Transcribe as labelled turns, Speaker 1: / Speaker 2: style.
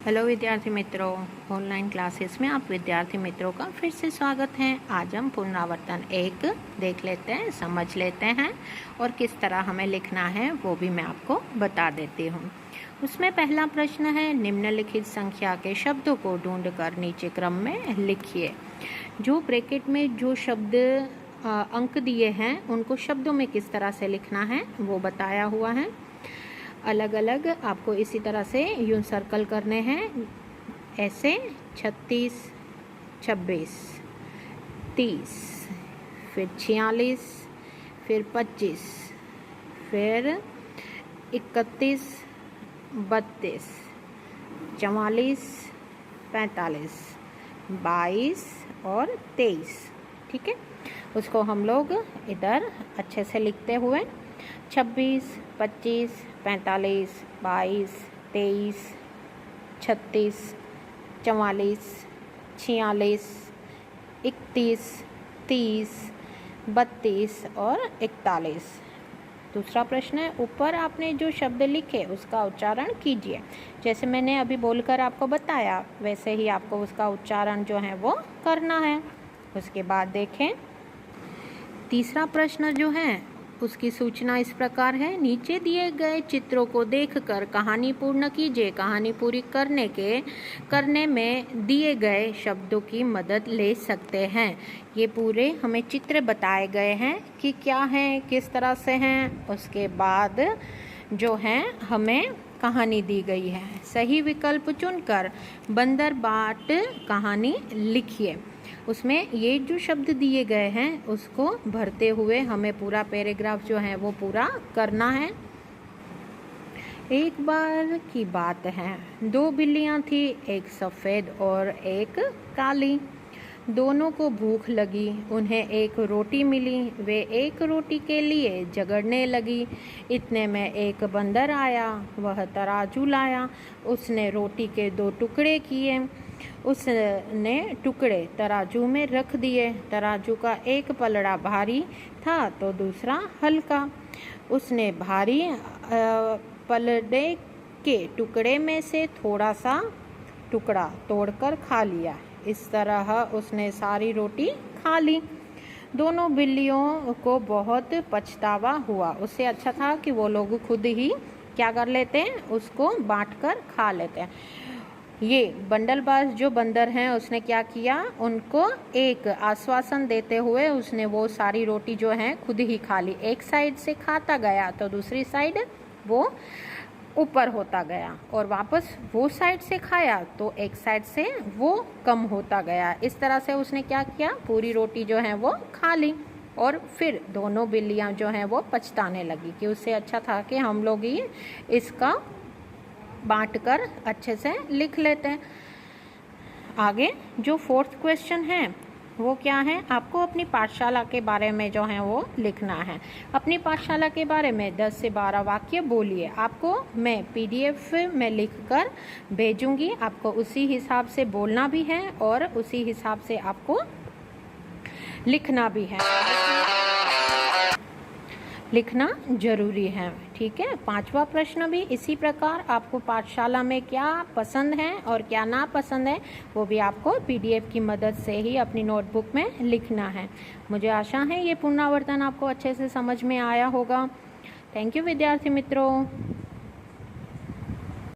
Speaker 1: Hello विद्यार्थी मित्रों, online classes में आप विद्यार्थी मित्रों का फिर से स्वागत है। आज हम पुनरावर्तन 1 देख लेते हैं, समझ लेते हैं और किस तरह हमें लिखना है वो भी मैं आपको बता देती हूँ। उसमें पहला प्रश्न है, निम्नलिखित संख्या के शब्दों को ढूंढकर नीचे क्रम में लिखिए। जो ब्रैकेट में जो शब्द अंक दिए हैं उनको शब्दों में किस तरह से लिखना है वो बताया हुआ है। अलग अलग आपको इसी तरह से यूं सर्कल करने हैं, ऐसे 36, 26, 30, फिर 46, फिर 25, फिर 31, 32, 44, 45, 22 और 23। ठीक है, उसको हम लोग इधर अच्छे से लिखते हुए 26, 25, 45, 22, 23, 36, 44, 46, 31, 30, 32 और 41। दूसरा प्रश्न है, ऊपर आपने जो शब्द लिखे उसका उच्चारण कीजिए। जैसे मैंने अभी बोलकर आपको बताया वैसे ही आपको उसका उच्चारण जो है वो करना है। उसके बाद देखें, तीसरा प्रश्न जो है उसकी सूचना इस प्रकार है, नीचे दिए गए चित्रों को देखकर कहानी पूर्ण कीजिए। कहानी पूरी करने में दिए गए शब्दों की मदद ले सकते हैं। ये पूरे हमें चित्र बताए गए हैं कि क्या हैं, किस तरह से हैं। उसके बाद जो है हमें कहानी दी गई है। सही विकल्प चुनकर बंदर बाट कहानी लिखिए। उसमें ये जो शब्द दिए गए हैं उसको भरते हुए हमें पूरा पैराग्राफ जो है वो पूरा करना है। एक बार की बात है, 2 बिल्लियां थी, एक सफ़ेद और एक काली। दोनों को भूख लगी, उन्हें एक रोटी मिली। वे एक रोटी के लिए झगड़ने लगी। इतने में एक बंदर आया, वह तराजू लाया। उसने रोटी के 2 टुकड़े किए। उसने टुकड़े तराजू में रख दिए। तराजू का एक पलड़ा भारी था तो दूसरा हल्का। उसने भारी पलड़े के टुकड़े में से थोड़ा सा टुकड़ा तोड़कर खा लिया। इस तरह उसने सारी रोटी खा ली। दोनों बिल्लियों को बहुत पछतावा हुआ। उससे अच्छा था कि वो लोग खुद ही क्या कर लेते हैं, उसको बांटकर खा लेते हैं। ये बंडलबाज जो बंदर हैं उसने क्या किया, उनको एक आश्वासन देते हुए उसने वो सारी रोटी जो है खुद ही खा ली। एक साइड से खाता गया तो दूसरी साइड वो ऊपर होता गया, और वापस वो साइड से खाया तो एक साइड से वो कम होता गया। इस तरह से उसने क्या किया, पूरी रोटी जो है वो खा ली। और फिर दोनों बिल्लियां जो हैं वो पछताने लगी कि उससे अच्छा था कि हम लोग ही इसका बांटकर अच्छे से लिख लेते हैं। आगे जो 4th क्वेश्चन है वो क्या है, आपको अपनी पाठशाला के बारे में जो है वो लिखना है। अपनी पाठशाला के बारे में 10 से 12 वाक्य बोलिए। आपको मैं PDF में लिखकर भेजूंगी, आपको उसी हिसाब से बोलना भी है और उसी हिसाब से आपको लिखना भी है। लिखना जरूरी है। ठीक है, 5वां प्रश्न भी इसी प्रकार, आपको पाठशाला में क्या पसंद है और क्या ना पसंद है वो भी आपको PDF की मदद से ही अपनी नोटबुक में लिखना है। मुझे आशा है ये पुनरावर्तन आपको अच्छे से समझ में आया होगा। थैंक यू विद्यार्थी मित्रों।